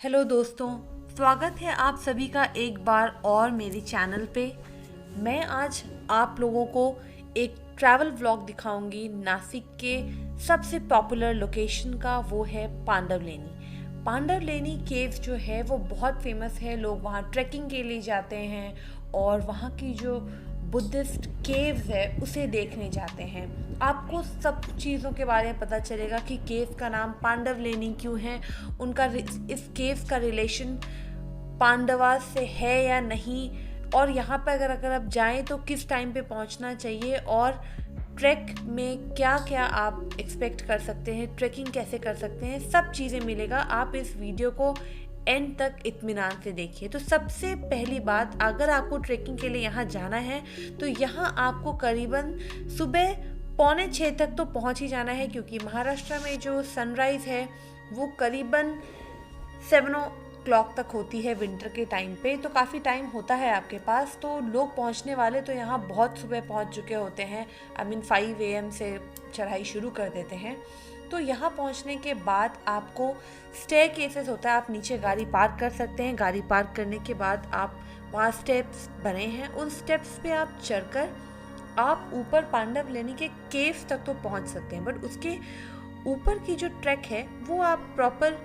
Hello दोस्तों, स्वागत है आप सभी का एक बार और मेरे चैनल पे। मैं आज आप लोगों को एक ट्रैवल व्लॉग दिखाऊंगी नासिक के सबसे पॉपुलर लोकेशन का। वो है पांडवलेनी। पांडवलेनी केव जो है वो बहुत फेमस है। लोग वहाँ ट्रैकिंग के लिए जाते हैं और वहाँ की जो बुद्धिस्ट केव्स है उसे देखने जाते हैं। आपको सब चीज़ों के बारे में पता चलेगा कि केव का नाम पांडवलेनी क्यों है, उनका इस केव का रिलेशन पांडवा से है या नहीं, और यहाँ पर अगर आप जाएं तो किस टाइम पे पहुँचना चाहिए, और ट्रैक में क्या क्या आप एक्सपेक्ट कर सकते हैं, ट्रैकिंग कैसे कर सकते हैं, सब चीज़ें मिलेगा। आप इस वीडियो को एंड तक इत्मीनान से देखिए। तो सबसे पहली बात, अगर आपको ट्रैकिंग के लिए यहाँ जाना है तो यहाँ आपको करीबन सुबह 5:45 तक तो पहुँच ही जाना है, क्योंकि महाराष्ट्र में जो सनराइज़ है वो करीबन 7 o'clock तक होती है विंटर के टाइम पे। तो काफ़ी टाइम होता है आपके पास। तो लोग पहुँचने वाले तो यहाँ बहुत सुबह पहुँच चुके होते हैं। 5 AM से चढ़ाई शुरू कर देते हैं। तो यहाँ पहुँचने के बाद आपको स्टेयरकेसेस होता है, आप नीचे गाड़ी पार्क कर सकते हैं। गाड़ी पार्क करने के बाद आप वहाँ स्टेप्स बने हैं, उन स्टेप्स पे आप चढ़कर आप ऊपर पांडवलेनी के केव्स तक तो पहुँच सकते हैं। बट उसके ऊपर की जो ट्रैक है वो आप प्रॉपर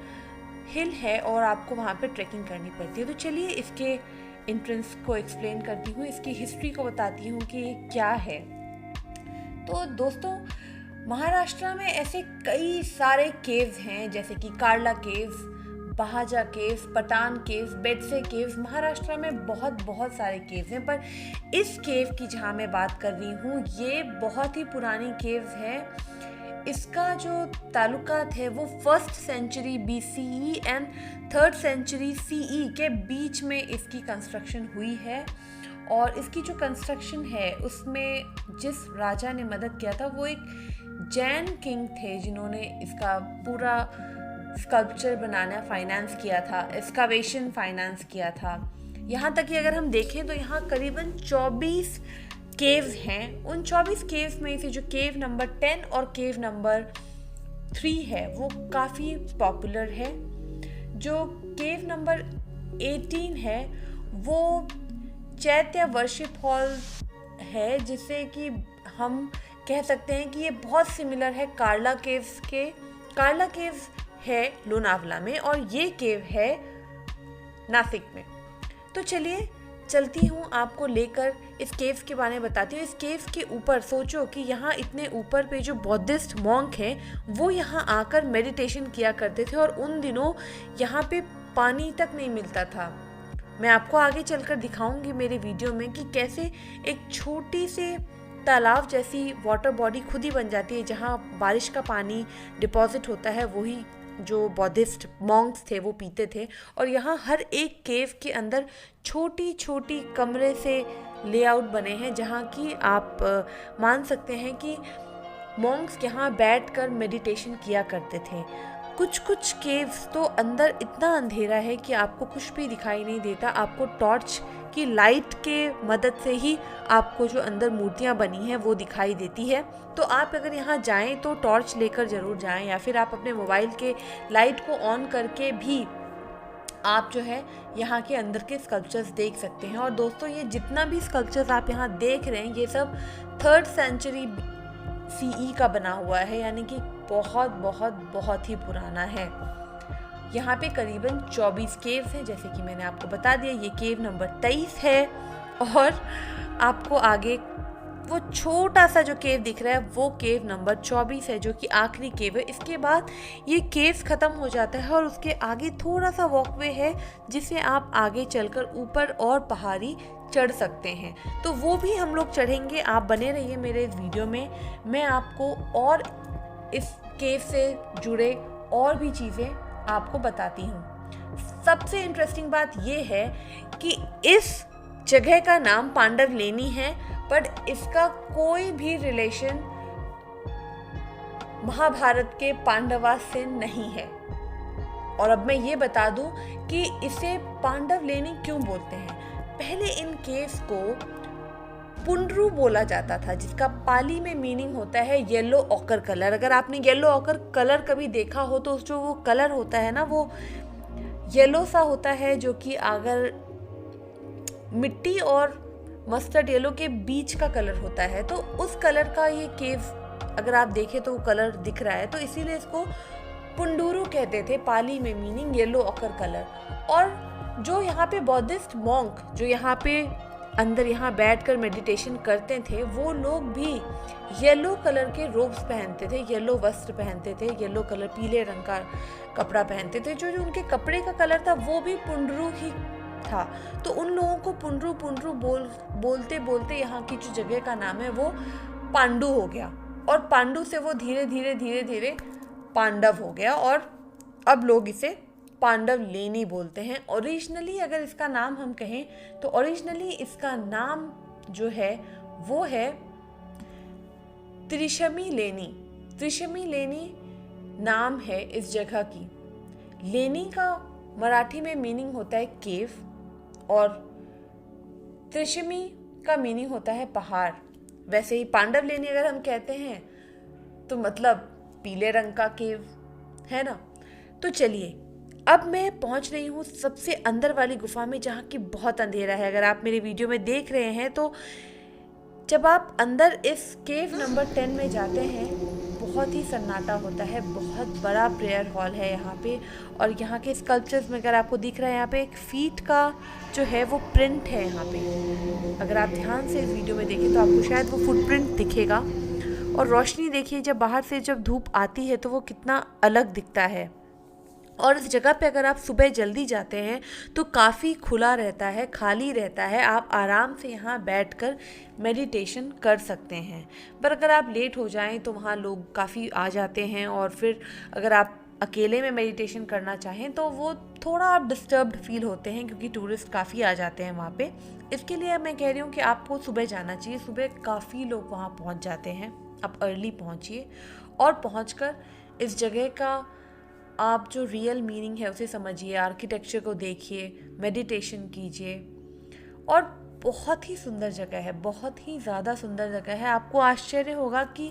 हिल है और आपको वहाँ पे ट्रैकिंग करनी पड़ती है। तो चलिए इसके एंट्रेंस को एक्सप्लेन करती हूँ, इसकी हिस्ट्री को बताती हूँ कि ये क्या है। तो दोस्तों, महाराष्ट्र में ऐसे कई सारे केव्स हैं, जैसे कि Karla caves, Bhaja caves, Pathan caves, Bedse caves. Maharashtra में बहुत सारे केव्स हैं, पर इस केव की जहाँ मैं बात कर रही हूँ ये बहुत ही पुरानी केव्स है। इसका जो ताल्लुकात है वो 1st century BCE and 3rd century CE के बीच में इसकी कंस्ट्रक्शन हुई है। और इसकी जो कंस्ट्रक्शन है उसमें जिस राजा ने मदद किया था वो एक जैन किंग थे, जिन्होंने इसका पूरा स्कल्पचर बनाना फाइनेंस किया था, एक्सकावेशन फाइनेंस किया था। यहाँ तक कि अगर हम देखें तो यहाँ करीबन 24 केव्स हैं। उन 24 केव्स में से जो केव नंबर 10 और केव नंबर 3 है वो काफ़ी पॉपुलर है। जो केव नंबर 18 है वो चैत्य वर्शिप हॉल है, जिसे कि हम कह सकते हैं कि ये बहुत सिमिलर है कार्ला केव्स के। कार्ला केव्स है लोनावला में और ये केव है नासिक में। तो चलिए चलती हूँ, आपको लेकर इस केव के बारे में बताती हूँ। इस केव के ऊपर सोचो कि यहाँ इतने ऊपर पे जो बौद्धिस्ट मॉन्क हैं वो यहाँ आकर मेडिटेशन किया करते थे, और उन दिनों यहाँ पे पानी तक नहीं मिलता था। मैं आपको आगे चलकर दिखाऊंगी मेरे वीडियो में कि कैसे एक छोटी सी तालाब जैसी वाटर बॉडी खुद ही बन जाती है, जहाँ बारिश का पानी डिपॉजिट होता है, वही जो बौद्धिस्ट मॉन्क्स थे वो पीते थे। और यहाँ हर एक केव के अंदर छोटी छोटी कमरे से लेआउट बने हैं, जहाँ की आप मान सकते हैं कि मॉन्क्स यहाँ बैठकर मेडिटेशन किया करते थे। कुछ केव्स तो अंदर इतना अंधेरा है कि आपको कुछ भी दिखाई नहीं देता। आपको टॉर्च की लाइट के मदद से ही आपको जो अंदर मूर्तियाँ बनी हैं वो दिखाई देती है। तो आप अगर यहाँ जाएं तो टॉर्च लेकर ज़रूर जाएं, या फिर आप अपने मोबाइल के लाइट को ऑन करके भी आप जो है यहाँ के अंदर के स्कल्पचर्स देख सकते हैं। और दोस्तों, ये जितना भी स्कल्पचर्स आप यहाँ देख रहे हैं ये सब 3rd सेंचुरी CE का बना हुआ है, यानी कि बहुत ही पुराना है। यहाँ पे करीबन 24 केव्स हैं, जैसे कि मैंने आपको बता दिया। ये केव नंबर 23 है, और आपको आगे वो छोटा सा जो केव दिख रहा है वो केव नंबर 24 है, जो कि आखिरी केव है। इसके बाद ये केव ख़त्म हो जाता है और उसके आगे थोड़ा सा वॉकवे है जिसे आप आगे चलकर ऊपर और पहाड़ी चढ़ सकते हैं। तो वो भी हम लोग चढ़ेंगे। आप बने रहिए मेरे इस वीडियो में, मैं आपको और इस केव से जुड़े और भी चीज़ें आपको बताती हूँ। सबसे इंटरेस्टिंग बात ये है कि इस जगह का नाम पांडवलेनी है, बट इसका कोई भी रिलेशन महाभारत के पांडवा से नहीं है। और अब मैं ये बता दूं कि इसे पांडवलेनी क्यों बोलते हैं। पहले इन केव्स को पुंड्रू बोला जाता था, जिसका पाली में मीनिंग होता है येलो ऑकर कलर। अगर आपने येलो ऑकर कलर कभी देखा हो तो जो वो कलर होता है ना, वो येलो सा होता है, जो कि अगर मिट्टी और मस्टर्ड येलो के बीच का कलर होता है, तो उस कलर का ये केव अगर आप देखें तो वो कलर दिख रहा है, तो इसीलिए इसको पुंडुरु कहते थे पाली में, मीनिंग येलो ऑकर कलर। और जो यहाँ पे बौद्धिस्ट मॉन्क जो यहाँ पे अंदर यहाँ बैठकर मेडिटेशन करते थे, वो लोग भी येलो कलर के रोब्स पहनते थे, येलो वस्त्र पहनते थे, येलो कलर पीले रंग का कपड़ा पहनते थे। जो उनके कपड़े का कलर था वो भी पुंडरू ही था। तो उन लोगों को पुंडरू पुंडरू बोलते बोलते यहाँ की जो जगह का नाम है वो पांडु हो गया, और पांडु से वो धीरे धीरे पांडव हो गया, और अब लोग इसे पांडव लेनी बोलते हैं। ओरिजिनली अगर इसका नाम हम कहें तो ओरिजिनली इसका नाम जो है वो है त्रिशमी लेनी। त्रिशमी लेनी नाम है इस जगह की। लेनी का मराठी में मीनिंग होता है केव, और त्रिशमी का मीनिंग होता है पहाड़। वैसे ही पांडव लेनी अगर हम कहते हैं तो मतलब पीले रंग का केव है ना। तो चलिए, अब मैं पहुंच रही हूँ सबसे अंदर वाली गुफा में, जहाँ की बहुत अंधेरा है। अगर आप मेरे वीडियो में देख रहे हैं तो जब आप अंदर इस केव नंबर 10 में जाते हैं, बहुत ही सन्नाटा होता है। बहुत बड़ा प्रेयर हॉल है यहाँ पे, और यहाँ के स्कल्पचर्स में अगर आपको दिख रहा है, यहाँ पे एक फीट का जो है वो प्रिंट है यहाँ पे। अगर आप ध्यान से इस वीडियो में देखें तो आपको शायद वो फुटप्रिंट दिखेगा। और रोशनी देखिए, जब बाहर से जब धूप आती है तो वो कितना अलग दिखता है। और इस जगह पे अगर आप सुबह जल्दी जाते हैं तो काफ़ी खुला रहता है, खाली रहता है, आप आराम से यहाँ बैठकर मेडिटेशन कर सकते हैं। पर अगर आप लेट हो जाएं तो वहाँ लोग काफ़ी आ जाते हैं, और फिर अगर आप अकेले में मेडिटेशन करना चाहें तो वो थोड़ा आप डिस्टर्ब्ड फील होते हैं, क्योंकि टूरिस्ट काफ़ी आ जाते हैं वहाँ पे। इसके लिए मैं कह रही हूँ कि आपको सुबह जाना चाहिए। सुबह काफ़ी लोग वहाँ पहुँच जाते हैं, आप अर्ली पहुँचिए, और पहुँचकर इस जगह का आप जो रियल मीनिंग है उसे समझिए, आर्किटेक्चर को देखिए, मेडिटेशन कीजिए। और बहुत ही सुंदर जगह है, बहुत ही ज़्यादा सुंदर जगह है। आपको आश्चर्य होगा कि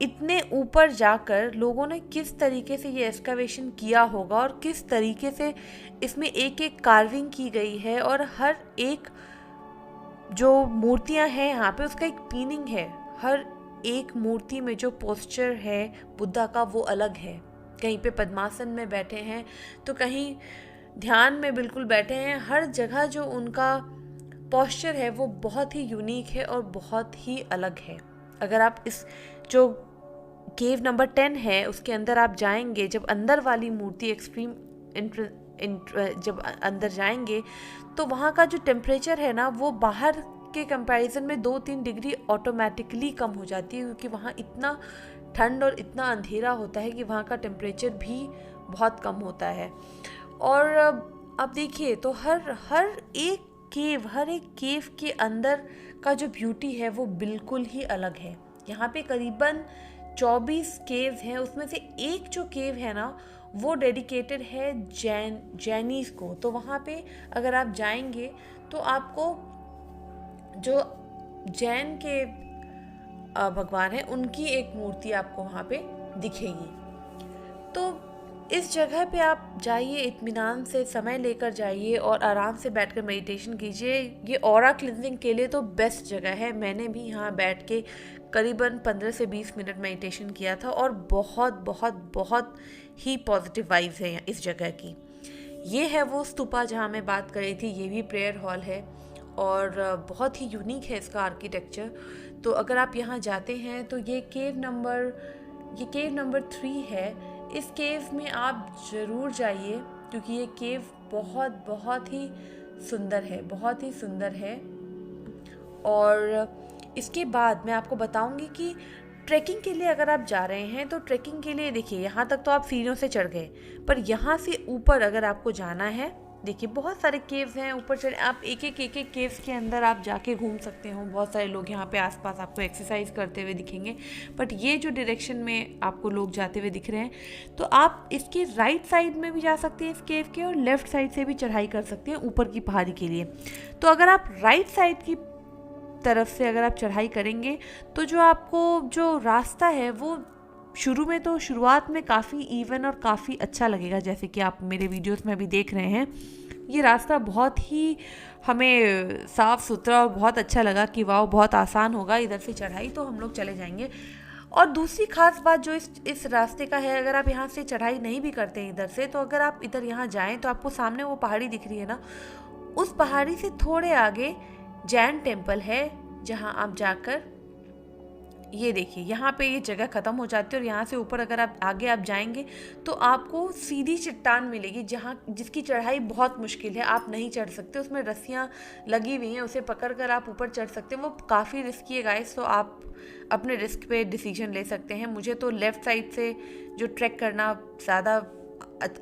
इतने ऊपर जाकर लोगों ने किस तरीके से ये एक्सकवेशन किया होगा, और किस तरीके से इसमें एक एक कार्विंग की गई है, और हर एक जो मूर्तियाँ हैं यहाँ पे उसका एक मीनिंग है। हर एक मूर्ति में जो पोस्चर है बुद्धा का वो अलग है। कहीं पे पद्मासन में बैठे हैं तो कहीं ध्यान में बिल्कुल बैठे हैं। हर जगह जो उनका पोस्चर है वो बहुत ही यूनिक है और बहुत ही अलग है। अगर आप इस जो केव नंबर 10 है उसके अंदर आप जाएंगे, जब अंदर वाली मूर्ति एक्सट्रीम जब अंदर जाएंगे तो वहाँ का जो टेम्परेचर है ना वो बाहर के कंपैरिजन में 2-3 डिग्री ऑटोमेटिकली कम हो जाती है, क्योंकि वहाँ इतना ठंड और इतना अंधेरा होता है कि वहाँ का टेम्परेचर भी बहुत कम होता है। और अब देखिए तो हर एक केव के अंदर का जो ब्यूटी है वो बिल्कुल ही अलग है। यहाँ पे करीबन 24 केव हैं, उसमें से एक जो केव है ना वो डेडिकेटेड है जैनीज को। तो वहाँ पे अगर आप जाएंगे तो आपको जो जैन के भगवान है उनकी एक मूर्ति आपको वहाँ पे दिखेगी। तो इस जगह पे आप जाइए, इत्मीनान से समय लेकर जाइए और आराम से बैठकर मेडिटेशन कीजिए। ये ऑरा क्लिनजिंग के लिए तो बेस्ट जगह है। मैंने भी यहाँ बैठ के करीबन 15 से 20 मिनट मेडिटेशन किया था, और बहुत बहुत बहुत ही पॉजिटिव वाइब्स हैं इस जगह की। ये है वो स्तूपा जहाँ मैं बात कर रही थी, ये भी प्रेयर हॉल है और बहुत ही यूनिक है इसका आर्किटेक्चर। तो अगर आप यहाँ जाते हैं तो ये केव नंबर 3 है। इस केव में आप ज़रूर जाइए, क्योंकि ये केव बहुत बहुत ही सुंदर है। और इसके बाद मैं आपको बताऊंगी कि ट्रैकिंग के लिए अगर आप जा रहे हैं तो ट्रैकिंग के लिए देखिए यहाँ तक तो आप सीढ़ियों से चढ़ गए, पर यहाँ से ऊपर अगर आपको जाना है, देखिए बहुत सारे केव्स हैं, ऊपर चढ़े आप एक एक केव्स के अंदर आप जाके घूम सकते हो। बहुत सारे लोग यहाँ पे आसपास आपको एक्सरसाइज करते हुए दिखेंगे। बट ये जो डायरेक्शन में आपको लोग जाते हुए दिख रहे हैं, तो आप इसके राइट साइड में भी जा सकते हैं इस केव के, और लेफ्ट साइड से भी चढ़ाई कर सकते हैं ऊपर की पहाड़ी के लिए। तो अगर आप राइट साइड की तरफ से अगर आप चढ़ाई करेंगे तो जो आपको जो रास्ता है वो शुरू में तो शुरुआत में काफ़ी इवन और काफ़ी अच्छा लगेगा, जैसे कि आप मेरे वीडियोस में भी देख रहे हैं। ये रास्ता बहुत ही हमें साफ़ सुथरा और बहुत अच्छा लगा कि वाह बहुत आसान होगा इधर से चढ़ाई, तो हम लोग चले जाएंगे। और दूसरी ख़ास बात जो इस रास्ते का है, अगर आप यहाँ से चढ़ाई नहीं भी करते हैं इधर से, तो अगर आप इधर यहाँ जाएं तो आपको सामने वो पहाड़ी दिख रही है ना, उस पहाड़ी से थोड़े आगे जैन टेम्पल है, जहाँ आप जाकर ये देखिए यहाँ पे ये जगह ख़त्म हो जाती है और यहाँ से ऊपर अगर आप आगे जाएंगे तो आपको सीधी चट्टान मिलेगी, जिसकी चढ़ाई बहुत मुश्किल है, आप नहीं चढ़ सकते। उसमें रस्सियाँ लगी हुई हैं, उसे पकड़ कर आप ऊपर चढ़ सकते हैं। वो काफ़ी रिस्की है गाइस, तो आप अपने रिस्क पे डिसीजन ले सकते हैं। मुझे तो लेफ़्ट साइड से जो ट्रैक करना ज़्यादा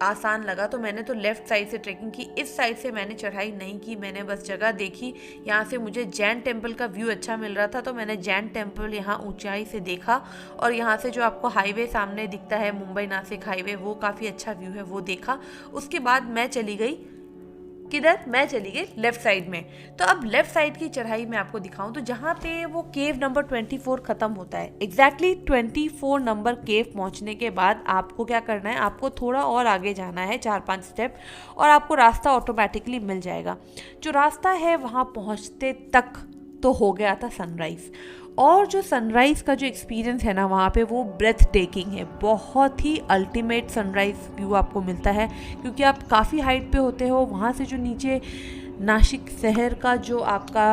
आसान लगा, तो मैंने तो लेफ़्ट साइड से ट्रैकिंग की। इस साइड से मैंने चढ़ाई नहीं की, मैंने बस जगह देखी। यहाँ से मुझे जैन टेम्पल का व्यू अच्छा मिल रहा था, तो मैंने जैन टेम्पल यहाँ ऊंचाई से देखा। और यहाँ से जो आपको हाईवे सामने दिखता है, मुंबई नासिक हाईवे, वो काफ़ी अच्छा व्यू है, वो देखा। उसके बाद मैं चली गई किधर, मैं चली गई लेफ़्ट साइड में। तो अब लेफ़्ट साइड की चढ़ाई मैं आपको दिखाऊं, तो जहाँ पे वो केव नंबर 24 ख़त्म होता है, एग्जैक्टली 24 नंबर केव पहुँचने के बाद आपको क्या करना है, आपको थोड़ा और आगे जाना है 4-5 स्टेप, और आपको रास्ता ऑटोमेटिकली मिल जाएगा। जो रास्ता है वहाँ पहुँचते तक तो हो गया था सनराइज़, और जो सनराइज़ का जो एक्सपीरियंस है ना वहाँ पे, वो ब्रेथ टेकिंग है। बहुत ही अल्टीमेट सनराइज़ व्यू आपको मिलता है, क्योंकि आप काफ़ी हाइट पे होते हो। वहाँ से जो नीचे नासिक शहर का जो आपका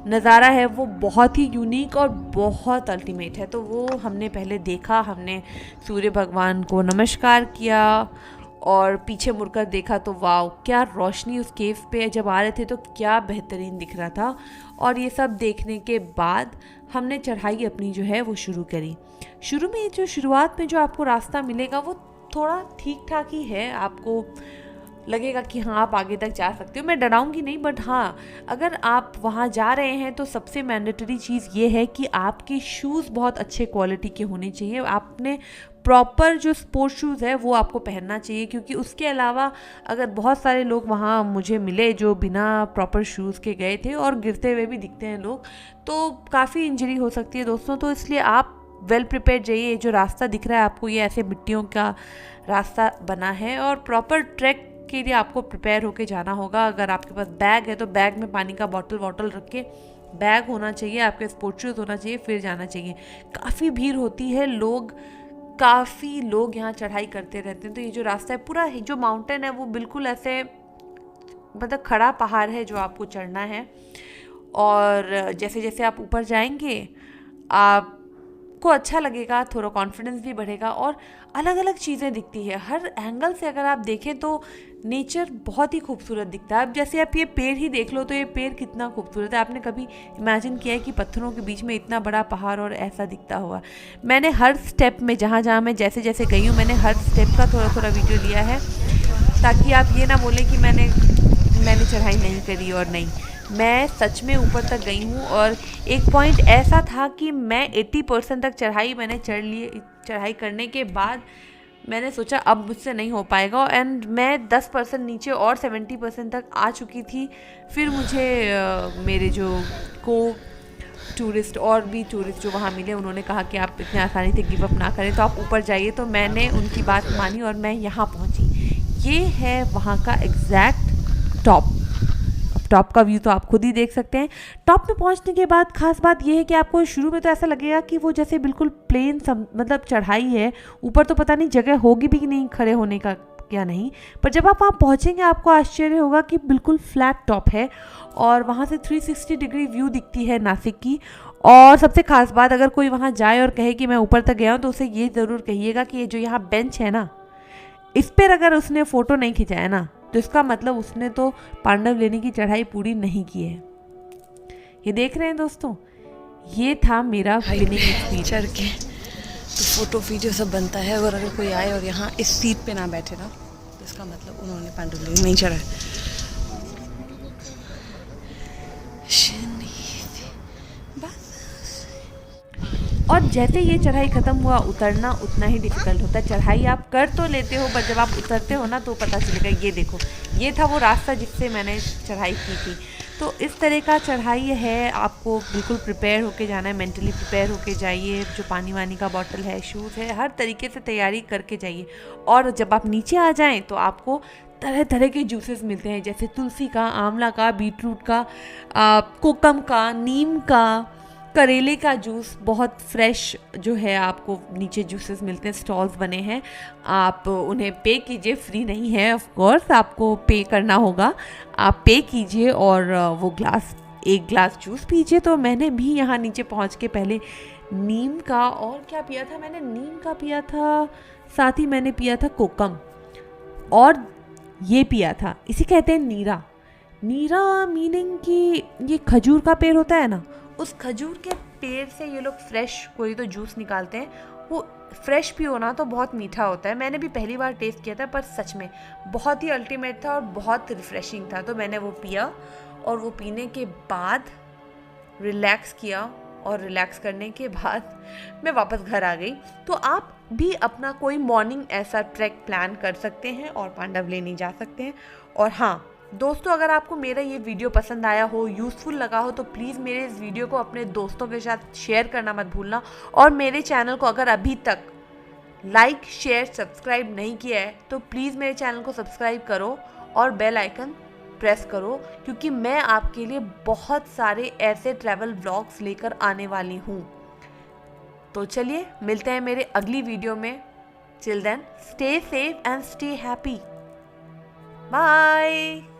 नज़ारा है वो बहुत ही यूनिक और बहुत अल्टीमेट है। तो वो हमने पहले देखा, हमने सूर्य भगवान को नमस्कार किया और पीछे मुड़कर देखा, तो वाह क्या रोशनी उस केव पे जब आ रहे थे तो क्या बेहतरीन दिख रहा था। और ये सब देखने के बाद हमने चढ़ाई अपनी जो है वो शुरू करी। शुरू में जो शुरुआत में जो आपको रास्ता मिलेगा वो थोड़ा ठीक ठाक ही है, आपको लगेगा कि हाँ आप आगे तक जा सकते हो, मैं डराऊंगी नहीं, बट हाँ अगर आप वहाँ जा रहे हैं तो सबसे मैंडेटरी चीज़ ये है कि आपके शूज़ बहुत अच्छे क्वालिटी के होने चाहिए। आपने प्रॉपर जो स्पोर्ट्स शूज़ है वो आपको पहनना चाहिए, क्योंकि उसके अलावा अगर बहुत सारे लोग वहाँ मुझे मिले जो बिना प्रॉपर शूज़ के गए थे और गिरते हुए भी दिखते हैं लोग, तो काफ़ी इंजरी हो सकती है दोस्तों। तो इसलिए आप वेल प्रिपेयर्ड जाइए। जो रास्ता दिख रहा है आपको, ये ऐसे मिट्टियों का रास्ता बना है और प्रॉपर ट्रैक के लिए आपको प्रिपेयर होके जाना होगा। अगर आपके पास बैग है तो बैग में पानी का बॉटल रख के, बैग होना चाहिए, आपके स्पोर्ट्स शूज़ होना चाहिए, फिर जाना चाहिए। काफ़ी भीड़ होती है, काफ़ी लोग यहाँ चढ़ाई करते रहते हैं। तो ये जो रास्ता है पूरा, जो माउंटेन है वो बिल्कुल ऐसे मतलब खड़ा पहाड़ है जो आपको चढ़ना है। और जैसे जैसे आप ऊपर जाएंगे आपको अच्छा लगेगा, थोड़ा कॉन्फिडेंस भी बढ़ेगा और अलग अलग चीज़ें दिखती है हर एंगल से। अगर आप देखें तो नेचर बहुत ही खूबसूरत दिखता है। अब जैसे आप ये पेड़ ही देख लो, तो ये पेड़ कितना खूबसूरत है। आपने कभी इमेजिन किया है कि पत्थरों के बीच में इतना बड़ा पहाड़ और ऐसा दिखता हुआ? मैंने हर स्टेप में जहाँ जहाँ मैं जैसे जैसे गई हूँ, मैंने हर स्टेप का थोड़ा थोड़ा वीडियो लिया है, ताकि आप ये ना बोलें कि मैंने चढ़ाई नहीं करी। और नहीं, मैं सच में ऊपर तक गई हूँ। और एक पॉइंट ऐसा था कि मैं 80% तक चढ़ाई मैंने चढ़ ली। चढ़ाई करने के बाद मैंने सोचा अब मुझसे नहीं हो पाएगा, एंड मैं 10% नीचे और 70% तक आ चुकी थी। फिर मुझे मेरे जो टूरिस्ट और भी टूरिस्ट जो वहाँ मिले, उन्होंने कहा कि आप इतने आसानी से गिव अप ना करें, तो आप ऊपर जाइए। तो मैंने उनकी बात मानी और मैं यहाँ पहुँची। ये है वहाँ का एग्जैक्ट टॉप का व्यू, तो आप खुद ही देख सकते हैं। टॉप में पहुंचने के बाद खास बात यह है कि आपको शुरू में तो ऐसा लगेगा कि वो जैसे बिल्कुल प्लेन मतलब चढ़ाई है, ऊपर तो पता नहीं जगह होगी भी कि नहीं खड़े होने का या नहीं, पर जब आप वहाँ पहुँचेंगे आपको आश्चर्य होगा कि बिल्कुल फ्लैट टॉप है और वहाँ से 360 डिग्री व्यू दिखती है नासिक की। और सबसे खास बात, अगर कोई वहाँ जाए और कहे कि मैं ऊपर तक गया हूँ, तो उसे ये ज़रूर कहिएगा कि ये जो यहाँ बेंच है ना, इस पर अगर उसने फ़ोटो नहीं खिंचाया ना, तो इसका मतलब उसने तो पांडव लेने की चढ़ाई पूरी नहीं की है। ये देख रहे हैं दोस्तों, ये था मेरा विनिंग एक्सपीरियंस। चढ़ के तो फोटो वीडियो सब बनता है, और अगर कोई आए और यहाँ इस सीट पे ना बैठे ना, तो इसका मतलब उन्होंने पांडव लेने नहीं चढ़ा है। और जैसे ये चढ़ाई ख़त्म हुआ, उतरना उतना ही डिफ़िकल्ट होता है। चढ़ाई आप कर तो लेते हो, पर जब आप उतरते हो ना तो पता चलेगा। ये देखो, ये था वो रास्ता जिससे मैंने चढ़ाई की थी। तो इस तरह का चढ़ाई है, आपको बिल्कुल प्रिपेयर होके जाना है, मेंटली प्रिपेयर होके जाइए। जो पानी वानी का बॉटल है, शूज़ है, हर तरीके से तैयारी करके जाइए। और जब आप नीचे आ जाएं तो आपको तरह तरह के जूसेस मिलते हैं, जैसे तुलसी का, आंवला का, बीटरूट का, कोकम का, नीम का, करेले का जूस, बहुत फ्रेश जो है आपको नीचे जूसेस मिलते हैं, स्टॉल्स बने हैं। आप उन्हें पे कीजिए, फ्री नहीं है ऑफ कोर्स, आपको पे करना होगा। आप पे कीजिए और वो एक ग्लास जूस पीजिए। तो मैंने भी यहाँ नीचे पहुँच के पहले नीम का, और क्या पिया था मैंने, नीम का पिया था, साथ ही मैंने पिया था कोकम, और ये पिया था, इसे कहते हैं नीरा। नीरा मीनिंग कि ये खजूर का पेड़ होता है ना, उस खजूर के पेड़ से ये लोग फ्रेश कोई तो जूस निकालते हैं। वो फ्रेश पियो ना तो बहुत मीठा होता है। मैंने भी पहली बार टेस्ट किया था, पर सच में बहुत ही अल्टीमेट था और बहुत रिफ्रेशिंग था। तो मैंने वो पिया और वो पीने के बाद रिलैक्स किया, और रिलैक्स करने के बाद मैं वापस घर आ गई। तो आप भी अपना कोई मॉर्निंग ऐसा ट्रैक प्लान कर सकते हैं और पांडव लेनी जा सकते हैं। और हाँ दोस्तों, अगर आपको मेरा ये वीडियो पसंद आया हो, यूज़फुल लगा हो, तो प्लीज़ मेरे इस वीडियो को अपने दोस्तों के साथ शेयर करना मत भूलना। और मेरे चैनल को अगर अभी तक लाइक, शेयर, सब्सक्राइब नहीं किया है तो प्लीज़ मेरे चैनल को सब्सक्राइब करो और बेल आइकन प्रेस करो, क्योंकि मैं आपके लिए बहुत सारे ऐसे ट्रैवल व्लॉग्स लेकर आने वाली हूँ। तो चलिए मिलते हैं मेरे अगली वीडियो में। Till then stay safe and stay happy. Bye.